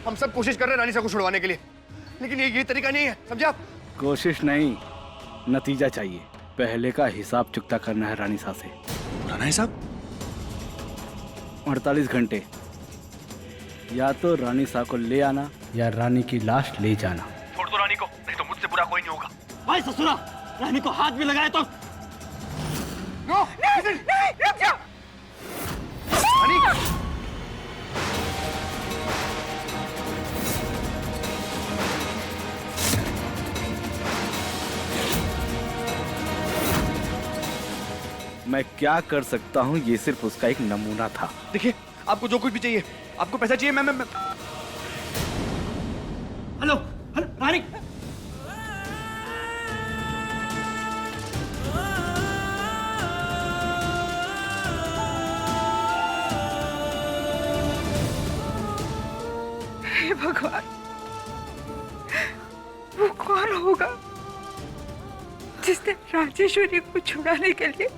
हम सब कोशिश कर रहे हैं रानी साहब को छुड़वाने के लिए, लेकिन ये तरीका नहीं है, समझे आप? कोशिश नहीं, नतीजा चाहिए। पहले का हिसाब चुकता करना है रानी साहब से। राना हिसाब? 48 घंटे, या तो रानी साहब को ले आना या रानी की लाश ले जाना। छोड़ दो रानी को, नहीं तो मुझसे बुरा कोई नहीं होगा। भाई ससुरा, रानी को हाथ भी लगाए तो। नो, नहीं, रुक जा। रानी, मैं क्या कर सकता हूँ ये सिर्फ उसका एक नमूना था। देखिए, आपको जो कुछ भी चाहिए, आपको पैसा चाहिए, मैं हेलो हेलो रानी, हे भगवान, वो कौन होगा जिसने राजेश्वरी को छुड़ाने के लिए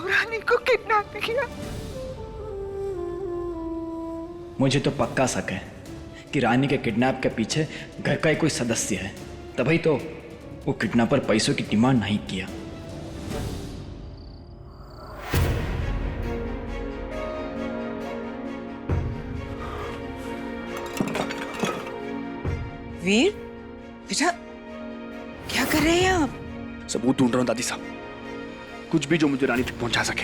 रानी को किडनैप किया? मुझे तो पक्का शक है कि रानी के किडनैप के पीछे घर का ही कोई सदस्य है, तभी तो वो किडनैपर पैसों की डिमांड नहीं किया। वीर, बेटा क्या कर रहे हैं आप? सबूत ढूंढ रहा हूँ दादी साहब, कुछ भी जो मुझे रानी तक पहुंचा सके।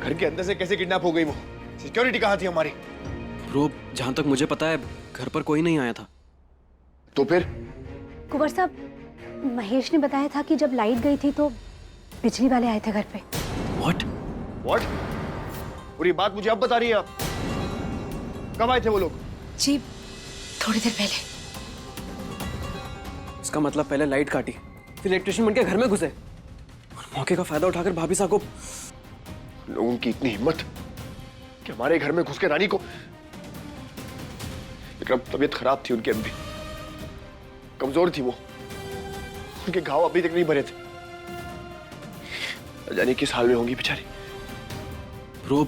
घर के अंदर से कैसे किडनैप हो गई वो? सिक्योरिटी कहाँ थी हमारी? ब्रो, जहां तक मुझे पता है घर पर कोई नहीं आया था। तो फिर? कुंवर साहब, महेश ने बताया था कि जब लाइट गई थी तो बिजली वाले आए थे घर पे। व्हाट? व्हाट? पूरी बात मुझे अब बता रही है आप? कब आए थे वो लोग? जी, थोड़ी देर पहले। इसका मतलब पहले लाइट काटी, फिर इलेक्ट्रिशियन बनके घर में घुसे और मौके का फायदा उठाकर भाभी साहब को। लोगों की इतनी हिम्मत कि हमारे घर में घुस के रानी को। विक्रम, तबीयत खराब थी उनकी, अभी कमजोर थी वो, उनके घाव अभी तक नहीं भरे थे, न जाने किस हाल में होंगी बेचारी। ब्रो,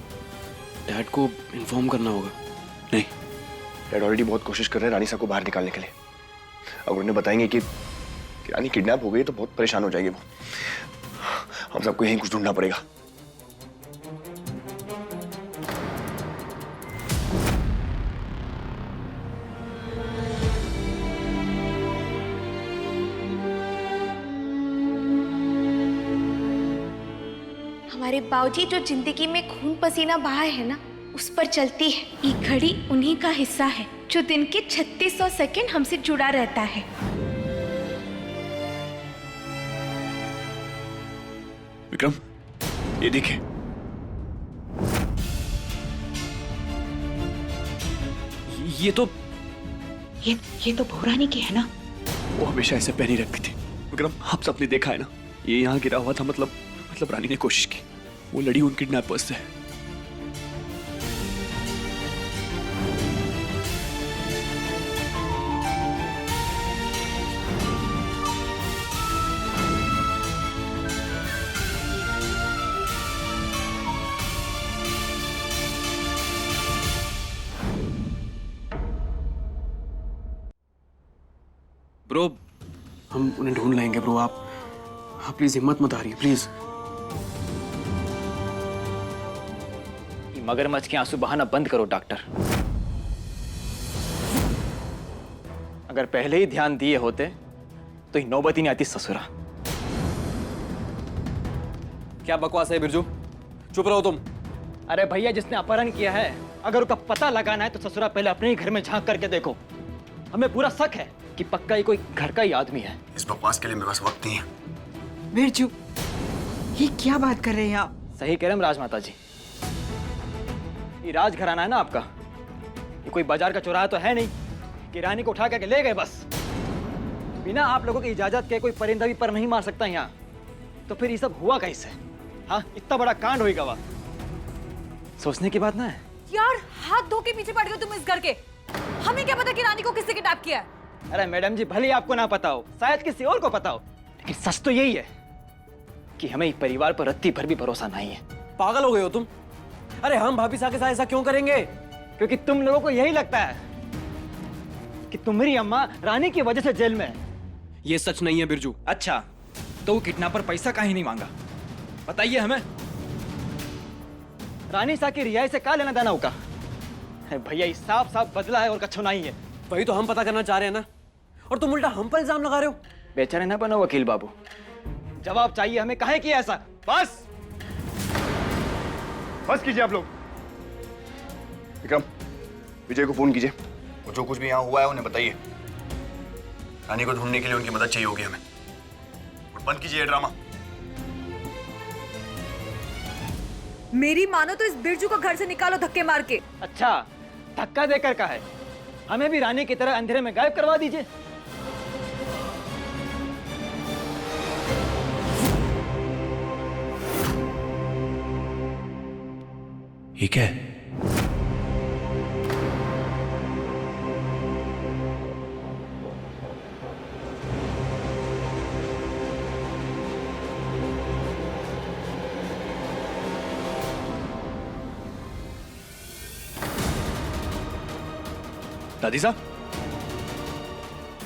डैड को इन्फॉर्म करना होगा। नहीं, डैड ऑलरेडी बहुत कोशिश कर रहे हैं रानी साहब को बाहर निकालने के लिए। अगर उन्हें बताएंगे कि रानी किडनैप हो गई तो बहुत परेशान हो जाएगी वो। हम सबको यहीं कुछ ढूंढना पड़ेगा। हमारे बाबूजी जो जिंदगी में खून पसीना बहा है ना, उस पर चलती है। ये घड़ी उन्हीं का हिस्सा है जो दिन के 3600 सेकंड हमसे जुड़ा रहता है। विक्रम, ये देखिए, ये तो भूरानी की है ना? वो हमेशा ऐसे पहनी रखती थी। विक्रम, आप सबने देखा है ना, ये यहाँ गिरा हुआ था, मतलब रानी ने कोशिश की, वो लड़ी उन किडनैपर्स से। ब्रो, हम उन्हें ढूंढ लेंगे ब्रो। आप प्लीज हिम्मत मत हारिए, प्लीज। मगरमच्छ के आंसू बहाना बंद करो डॉक्टर। अगर पहले ही ध्यान दिए होते तो ये नौबत ही नहीं आती ससुरा। क्या बकवास है बिरजू, चुप रहो तुम। अरे भैया, जिसने अपहरण किया है, अगर उसका पता लगाना है तो ससुरा पहले अपने ही घर में झांक करके देखो। हमें पूरा शक है कि पक्का ही कोई घर का ही आदमी है। इस बकवास के लिए मेरे पास वक्त नहीं है। बिरजू, ये क्या बात कर रहे हैं आप? सही कह रहे हम राजमाता जी। ये राज घराना है ना आपका, ये कोई बाजार का चौराहा तो है नहीं कि रानी को उठा करके ले गए बस। बिना आप लोगों की इजाजत के कोई परिंदा भी पर नहीं मार सकता यहाँ। तो फिर ये सब हुआ कैसे? हाँ, इतना बड़ा कांड होगा वह, सोचने की बात ना है। यार, हाथ धो के पीछे पड़ गए तुम इस घर के। हमें क्या पता कि रानी को किसने किडनैप किया है? अरे मैडम जी, भले आपको ना पता हो, शायद किसी और को पता हो, लेकिन सच तो यही है कि हमें परिवार पर रत्ती भर भी भरोसा नहीं है। पागल हो गए हो तुम? अरे हम भाभी साहब के साथ ऐसा क्यों करेंगे? क्योंकि तुम लोगों को यही लगता है कि तुम्हारी अम्मा रानी की वजह से जेल में है। ये सच नहीं है बिरजू। अच्छा, तो वो किडनैपर पैसा काहे नहीं मांगा? बताइए हमें। रानी सा की रिहाई से क्या लेना देना होगा? भैया, इस साफ साफ बदला है और कच्छो नहीं है। वही तो हम पता करना चाह रहे हैं ना, और तुम उल्टा हम पर इल्जाम लगा रहे हो। बेचारे ना बनो वकील बाबू, जवाब चाहिए हमें, काहे किया ऐसा? बस बस कीजिए आप लोग। विक्रम, विजय को फोन कीजिए और जो कुछ भी यहाँ हुआ है उन्हें बताइए। रानी को ढूंढने के लिए उनकी मदद चाहिए होगी हमें। और बंद कीजिए ये ड्रामा। मेरी मानो तो इस बिरजू को घर से निकालो धक्के मार के। अच्छा, धक्का देकर का है? हमें भी रानी की तरह अंधेरे में गायब करवा दीजिए। ये क्या है? दादी साहब,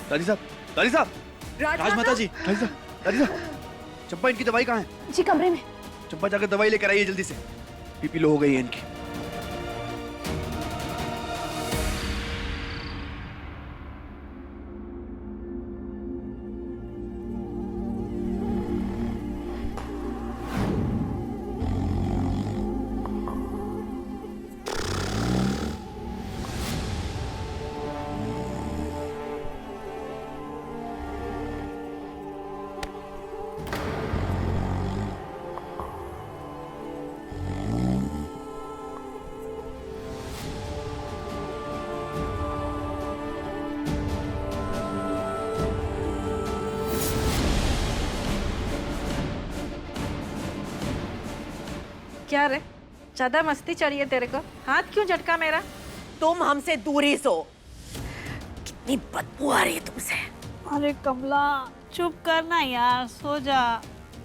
दादी साहब, दादी साहब, राजमाता जी, दादी साहब, दादी साहब, चंपा, इनकी दवाई कहाँ है? जी कमरे में। चंपा, जाकर दवाई लेकर आइए जल्दी से। बीपी लो हो गई है इनकी। क्या रे, ज्यादा मस्ती चढ़ी है तेरे को? हाथ क्यों झटका मेरा? तुम हमसे दूर ही सो। कितनी बदबू आ रही है तुमसे। अरे कमला, चुप करना यार, सो जा।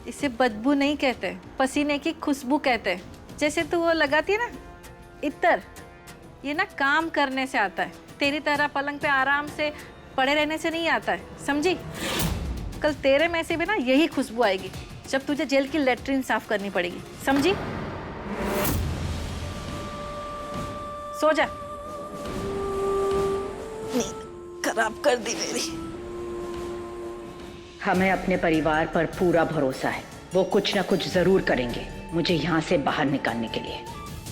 इसे बदबू नहीं कहते, पसीने की खुशबू कहते। जैसे तू वो लगाती है ना इत्र, ये ना काम करने से आता है। तेरी तरह पलंग पे आराम से पड़े रहने से नहीं आता है, समझी? कल तेरे में से भी ना यही खुशबू आएगी जब तुझे जेल की लेटरिन साफ करनी पड़ेगी, समझी? सो जा। नींद खराब कर दी मेरी। हमें अपने परिवार पर पूरा भरोसा है, वो कुछ ना कुछ जरूर करेंगे मुझे यहाँ से बाहर निकालने के लिए।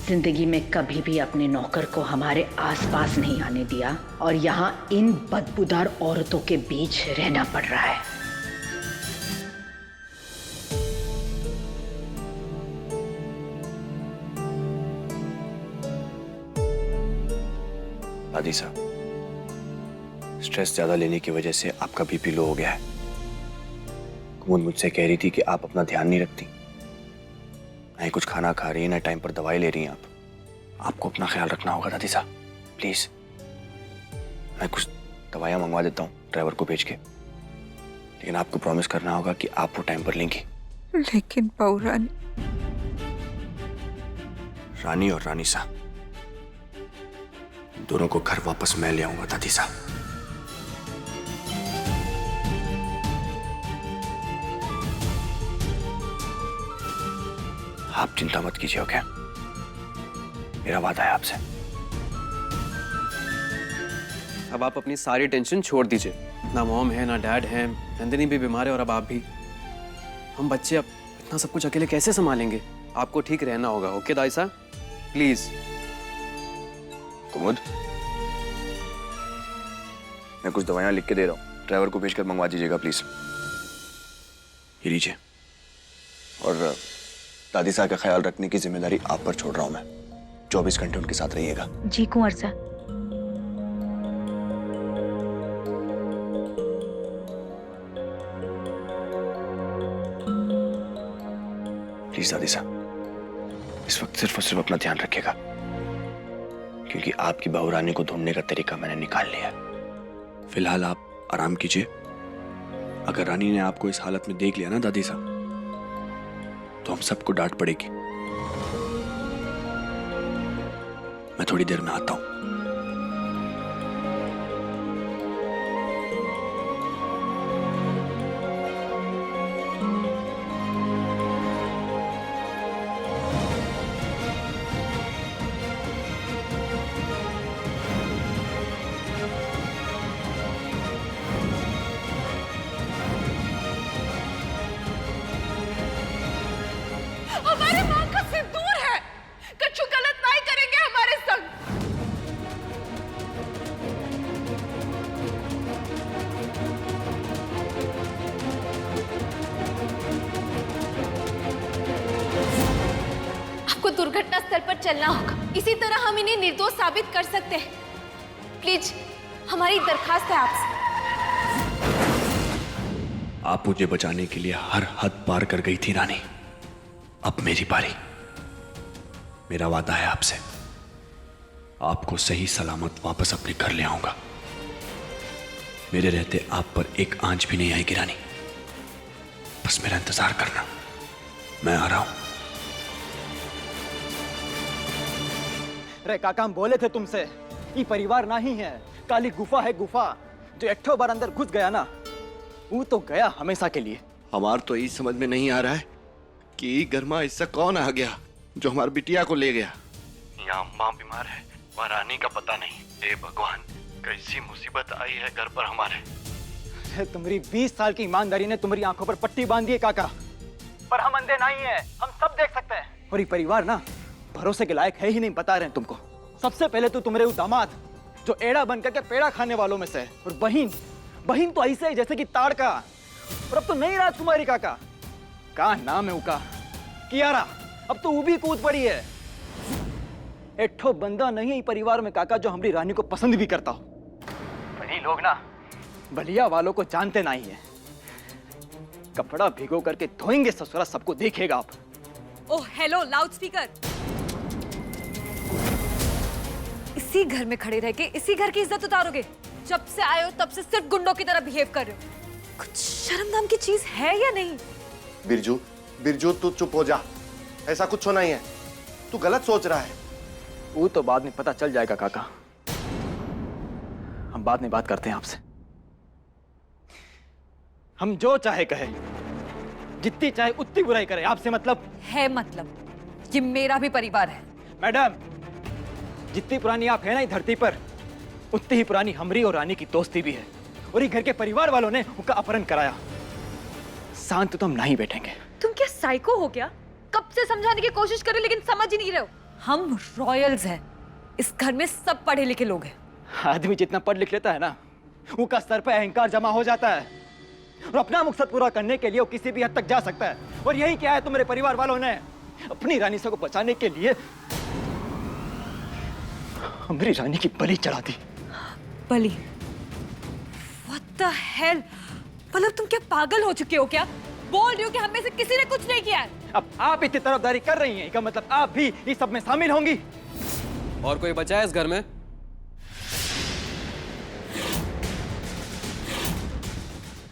जिंदगी में कभी भी अपने नौकर को हमारे आसपास नहीं आने दिया और यहाँ इन बदबूदार औरतों के बीच रहना पड़ रहा है। दादी साहब, स्ट्रेस ज्यादा लेने की वजह से आपका बीपी लो हो गया है। कुमुद मुझसे कह रही थी कि आप अपना ध्यान नहीं रखती, ना ही कुछ खाना खा रही है, ना टाइम पर दवाई ले रही हैं आप। आपको अपना ख्याल रखना होगा दादी साहब, प्लीज। मैं कुछ दवाइयाँ मंगवा देता हूँ ड्राइवर को भेज के, लेकिन आपको प्रॉमिस करना होगा कि आप वो टाइम पर लेंगी। लेकिन बहू रानी। रानी और रानी साहब दोनों को घर वापस मैं ले आऊंगा दादी साहब। आप चिंता मत कीजिए, ओके? मेरा वादा है आपसे। अब आप अपनी सारी टेंशन छोड़ दीजिए। ना मॉम है, ना डैड है, नंदिनी भी बीमार है और अब आप भी। हम बच्चे अब इतना सब कुछ अकेले कैसे संभालेंगे? आपको ठीक रहना होगा, ओके दाई साहब? प्लीज। कुमुद, मैं कुछ दवाइयां लिख के दे रहा हूँ, ड्राइवर को भेजकर मंगवा दीजिएगा प्लीज। ये लीजिए। और दादी साहब का ख्याल रखने की जिम्मेदारी आप पर छोड़ रहा हूँ मैं। 24 घंटे उनके साथ रहिएगा। जी कुंवर साहब। प्लीज दादी साहब, इस वक्त सिर्फ और सिर्फ अपना ध्यान रखिएगा, क्योंकि आपकी बहू रानी को ढूंढने का तरीका मैंने निकाल लिया है। फिलहाल आप आराम कीजिए। अगर रानी ने आपको इस हालत में देख लिया ना दादी साहब, तो हम सबको डांट पड़ेगी। मैं थोड़ी देर में आता हूं। हमारे माँ का सिंदूर है, कछु गलत नहीं करेंगे हमारे संग। आपको दुर्घटना स्थल पर चलना होगा, इसी तरह हम इन्हें निर्दोष साबित कर सकते हैं। प्लीज, हमारी दरखास्त है आपसे। आप मुझे बचाने के लिए हर हद पार कर गई थी रानी। अब मेरी बारी। मेरा वादा है आपसे, आपको सही सलामत वापस अपने घर ले आऊंगा। मेरे रहते आप पर एक आंच भी नहीं आएगी रानी। बस मेरा इंतजार करना, मैं आ रहा हूं। रे काका, हम बोले थे तुमसे, ये परिवार नहीं है, काली गुफा है गुफा। जो एक बार अंदर घुस गया ना, वो तो गया हमेशा के लिए। हमार तो ये समझ में नहीं आ रहा है कि घर में इससे कौन आ गया जो हमारी बिटिया को ले गया। यहाँ माँ बीमार है, वहाँ रानी का पता नहीं। हे भगवान, कैसी मुसीबत आई है घर पर हमारे। तुम्हारी 20 साल की ईमानदारी ने तुम्हारी आंखों पर पट्टी बांध दी है काका, पर हम अंधे नहीं है, हम सब देख सकते हैं। और ये परिवार ना भरोसे के लायक है ही नहीं, बता रहे हैं तुमको। सबसे पहले तो तुम्हारे वो दामाद जो एड़ा बनकर के पेड़ा खाने वालों में से है, और बहन तो ऐसे है जैसे कि ताड़ का। और अब तो नई राजकुमारी काका, का नाम है उका, कियारा, अब तो वो भी कूद पड़ी है। एक ठो बंदा नहीं है परिवार में काका जो हमारी रानी को पसंद भी करता हो। बड़ी लोग ना बलिया वालों को जानते नहीं है। कपड़ा भिगो करके धोएंगे ससुरा, सबको देखेगा आप। Oh hello, loudspeaker. इसी घर में खड़े रह के इसी घर की इज्जत उतारोगे? जब से आए हो तब से सिर्फ गुंडों की तरह बिहेव कर रहे हो। कुछ शर्म नाम की चीज है या नहीं? बिरजू, बिरजू तू चुप हो जा, ऐसा कुछ नहीं है, तू गलत सोच रहा है। वो तो बाद में पता चल जाएगा काका, हम बाद में बात करते हैं आपसे। हम जो चाहे कहे, जितनी चाहे उतनी बुराई करे, आपसे मतलब है। मतलब ये मेरा भी परिवार है। मैडम, जितनी पुरानी आप है ना इस धरती पर, उतनी ही पुरानी हमरी और रानी की दोस्ती भी है। और ये घर के परिवार वालों ने उनका अपहरण कराया। शांत तो हम नहीं बैठेंगे। तुम क्या साइको हो क्या? कब से समझाने की कोशिश कर रहे लेकिन समझ ही नहीं रहे हो। हम रॉयल्स हैं, इस घर में सब पढ़े लिखे लोग हैं। आदमी जितना पढ़ लिख लेता है ना, उसका सर पे अहंकार जमा हो जाता है, और अपना मकसद पूरा करने के लिए वो किसी भी हद तक जा सकता है। और यही क्या है, तुम्हारे परिवार वालों ने अपनी रानी से को बचाने के लिए हमारी रानी की बलि चढ़ा दी। बलि? What the hell? मतलब तुम क्या पागल हो चुके हो क्या? बोल रही हो कि हम में से किसी ने कुछ नहीं किया है। अब आप इतनी तरफदारी कर रही हैं, इसका मतलब आप भी इस सब में शामिल होंगी। और कोई बचा है इस घर में?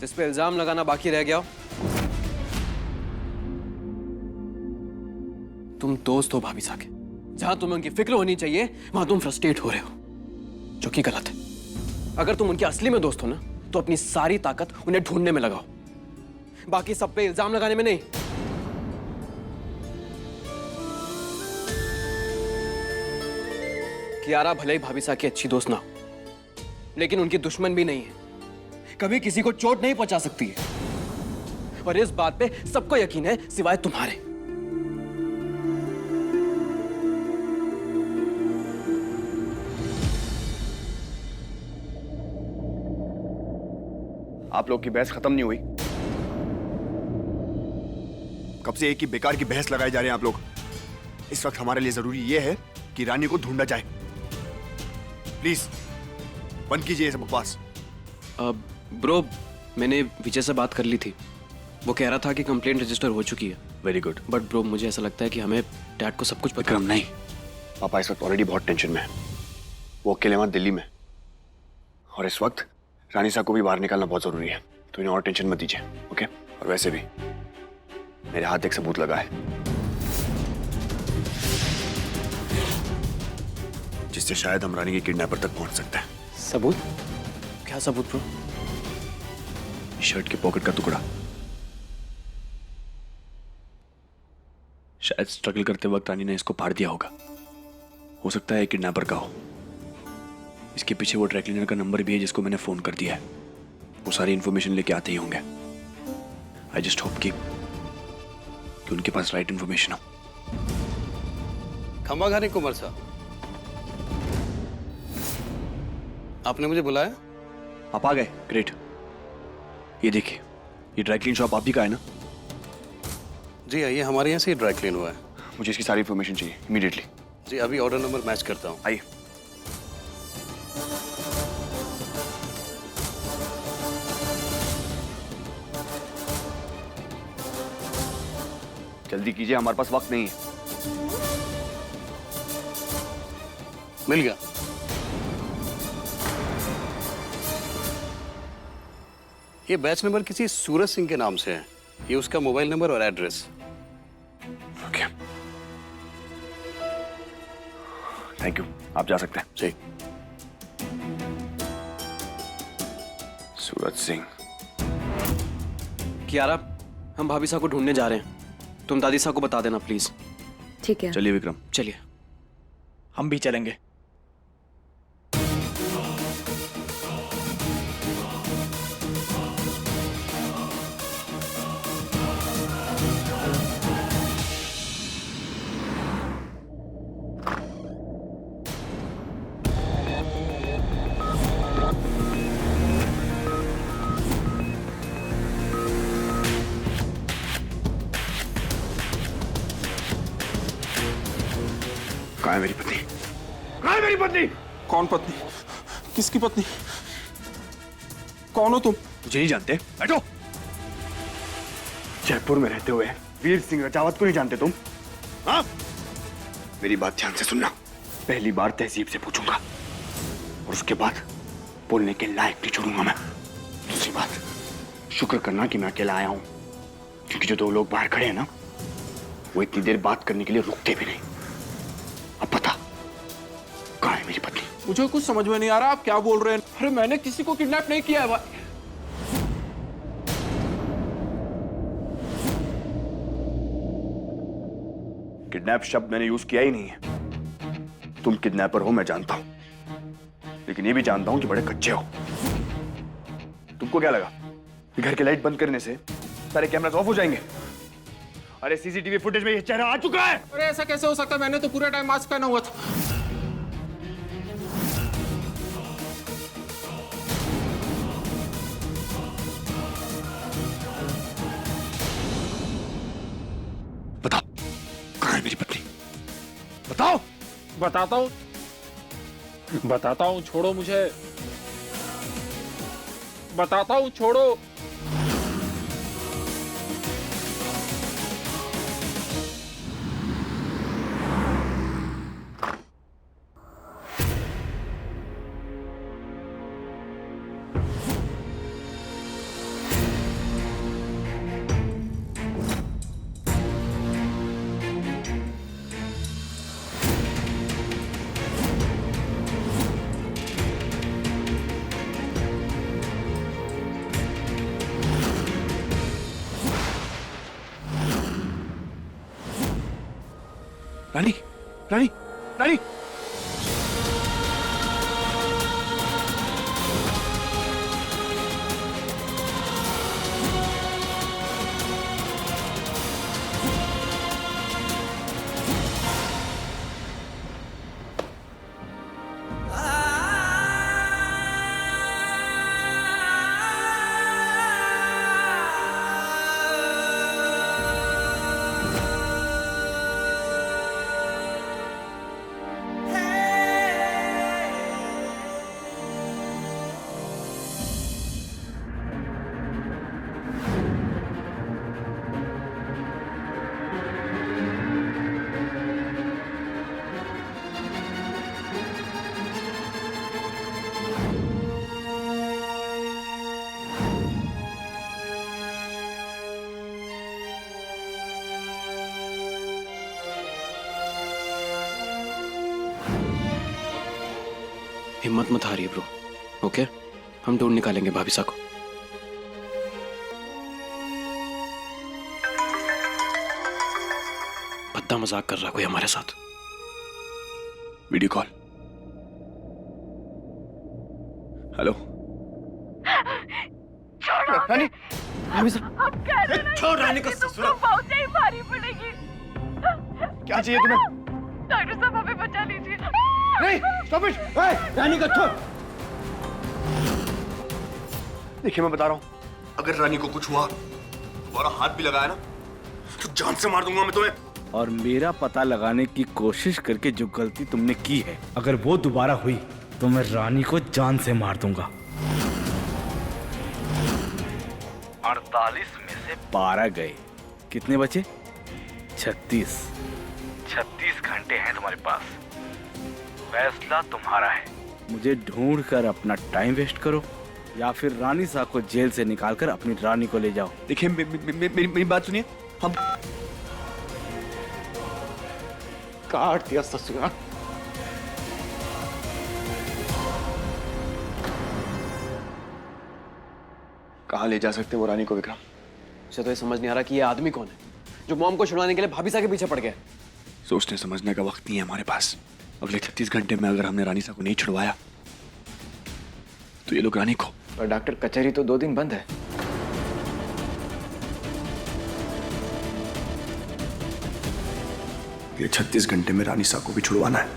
जिस पे इल्जाम लगाना बाकी रह गया? तुम दोस्त हो भाभी साके, जहां तुम्हें उनकी फिक्र होनी चाहिए वहां तुम फ्रस्ट्रेट हो रहे हो, जो कि गलत है। अगर तुम उनके असली में दोस्त हो ना, तो अपनी सारी ताकत उन्हें ढूंढने में लगाओ, बाकी सब पे इल्जाम लगाने में नहीं। कियारा भले ही भाभी साकी अच्छी दोस्त ना हो, लेकिन उनकी दुश्मन भी नहीं है। कभी किसी को चोट नहीं पहुंचा सकती है, और इस बात पे सबको यकीन है सिवाय तुम्हारे। आप लोग की बहस खत्म नहीं हुई? कब से एक ही बेकार की बहस लगाए जा रहे हैं आप लोग। इस वक्त हमारे लिए जरूरी यह है कि रानी को ढूंढा जाए। प्लीज बंद कीजिए ये सब बकवास। ब्रो, मैंने विजय से बात कर ली थी, वो कह रहा था कि कंप्लेंट रजिस्टर हो चुकी है। Very good. बट ब्रो, मुझे ऐसा लगता है कि हमें डैड को सब कुछ पता। विक्रम नहीं, पापा इस वक्त ऑलरेडी बहुत टेंशन में है। वो अकेले वहां दिल्ली में, और इस वक्त रानी साहब को भी बाहर निकालना बहुत जरूरी है, तो इन्हें और टेंशन मत दीजिए, ओके? और वैसे भी मेरे हाथ एक सबूत लगा है। जिससे शायद हम रानी के किडनैपर तक पहुंच सकते हैं। सबूत? क्या सबूत ब्रो? शर्ट के पॉकेट का टुकड़ा, शायद स्ट्रगल करते वक्त रानी ने इसको फाड़ दिया होगा। हो सकता है किडनैपर का हो। इसके पीछे वो ड्राई क्लीनर का नंबर भी है जिसको मैंने फोन कर दिया है। वो सारी इंफॉर्मेशन लेके आते ही होंगे। आई जस्ट होप कि उनके पास राइट इंफॉर्मेशन हो। खंबा घानी कुमार साहब, आपने मुझे बुलाया? आप आ गए, ग्रेट। ये देखिए, ये ड्राई क्लीन शॉप आप ही का है ना? जी आइए, हमारे यहाँ से ड्राई क्लीन हुआ है। मुझे इसकी सारी इंफॉर्मेशन चाहिए इमीडिएटली। जी अभी ऑर्डर नंबर मैच करता हूँ। आइए। जल्दी कीजिए, हमारे पास वक्त नहीं है। मिल गया। ये बैच नंबर किसी सूरज सिंह के नाम से है। ये उसका मोबाइल नंबर और एड्रेस। ओके, थैंक यू, आप जा सकते हैं। जी। सूरज सिंह। कियारा, हम भाभी साहब को ढूंढने जा रहे हैं। तुम दादी साहब को बता देना प्लीज। ठीक है। चलिए विक्रम। चलिए। हम भी चलेंगे। कहाँ है मेरी पत्नी? कहाँ है मेरी पत्नी? कौन पत्नी? किसकी पत्नी? कौन हो तुम? मुझे नहीं जानते, बैठो। जयपुर में रहते हुए वीर सिंह रजावत को नहीं जानते तुम? हाँ? मेरी बात ध्यान से सुनना। पहली बार तहजीब से पूछूंगा और उसके बाद बोलने के लायक नहीं छोड़ूंगा मैं। दूसरी बात, शुक्र करना कि मैं अकेला आया हूं, क्योंकि जो दो लोग बाहर खड़े हैं ना, वो इतनी देर बात करने के लिए रुकते भी नहीं। अब पता कहाँ है मेरी पत्नी? मुझे कुछ समझ में नहीं आ रहा आप क्या बोल रहे हैं। अरे मैंने किसी को किडनैप नहीं किया है भाई। किडनैप शब्द मैंने यूज किया ही नहीं है। तुम किडनैपर हो मैं जानता हूं, लेकिन ये भी जानता हूं कि बड़े कच्चे हो। तुमको क्या लगा कि घर की लाइट बंद करने से सारे कैमरास ऑफ हो जाएंगे? अरे सीसीटीवी फुटेज में ये चेहरा आ चुका है। अरे ऐसा कैसे हो सकता है? मैंने तो पूरा टाइम मास्क पहना हुआ था। बताओ कहाँ है मेरी पत्नी? बताओ। बताता हूँ, छोड़ो मुझे। बताता हूँ, छोड़ो। रानी, रानी, रानी। हिम्मत मत हारिए ब्रो, ओके? हम ढूंढ निकालेंगे भाभी सा को। भद्दा मजाक कर रहा कोई हमारे साथ। Video call. हेलो रानी, अब कह रहे हैं छोड़ रानी को, तुमको बहुत ही भारी पड़ेगी। क्या चाहिए तुम्हें? डॉक्टर साहब हमें बचा लीजिए। नहीं, स्टॉप इट। रानी को छोड़। देखिए मैं बता रहा हूँ, अगर रानी को कुछ हुआ, दोबारा हाथ भी लगाया ना, तो जान से मार दूंगा मैं तुम्हें। और मेरा पता लगाने की कोशिश करके जो गलती तुमने की है, अगर वो दोबारा हुई तो मैं रानी को जान से मार दूंगा। 48 में से 12 गए, कितने बचे? 36। 36 घंटे हैं तुम्हारे पास, फैसला तुम्हारा है। मुझे ढूंढ कर अपना टाइम वेस्ट करो या फिर रानी साहब को जेल से निकालकर अपनी रानी को ले जाओ। देखिए मेरी बात सुनिए, हम काट दिया ससुरा। कहाँ ले जा सकते वो रानी को विक्रम? मुझे तो ये समझ नहीं आ रहा कि ये आदमी कौन है जो मॉम को छुड़वाने के लिए भाभी सा के पीछे पड़ गया। सोचने समझने का वक्त नहीं है हमारे पास। अगले 36 घंटे में अगर हमने रानी सा को नहीं छुड़वाया तो ये लोग रानी को। और डॉक्टर, कचहरी तो 2 दिन बंद है। ये 36 घंटे में रानी सा को भी छुड़वाना है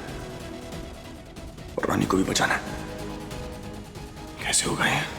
और रानी को भी बचाना है। कैसे होगा ये?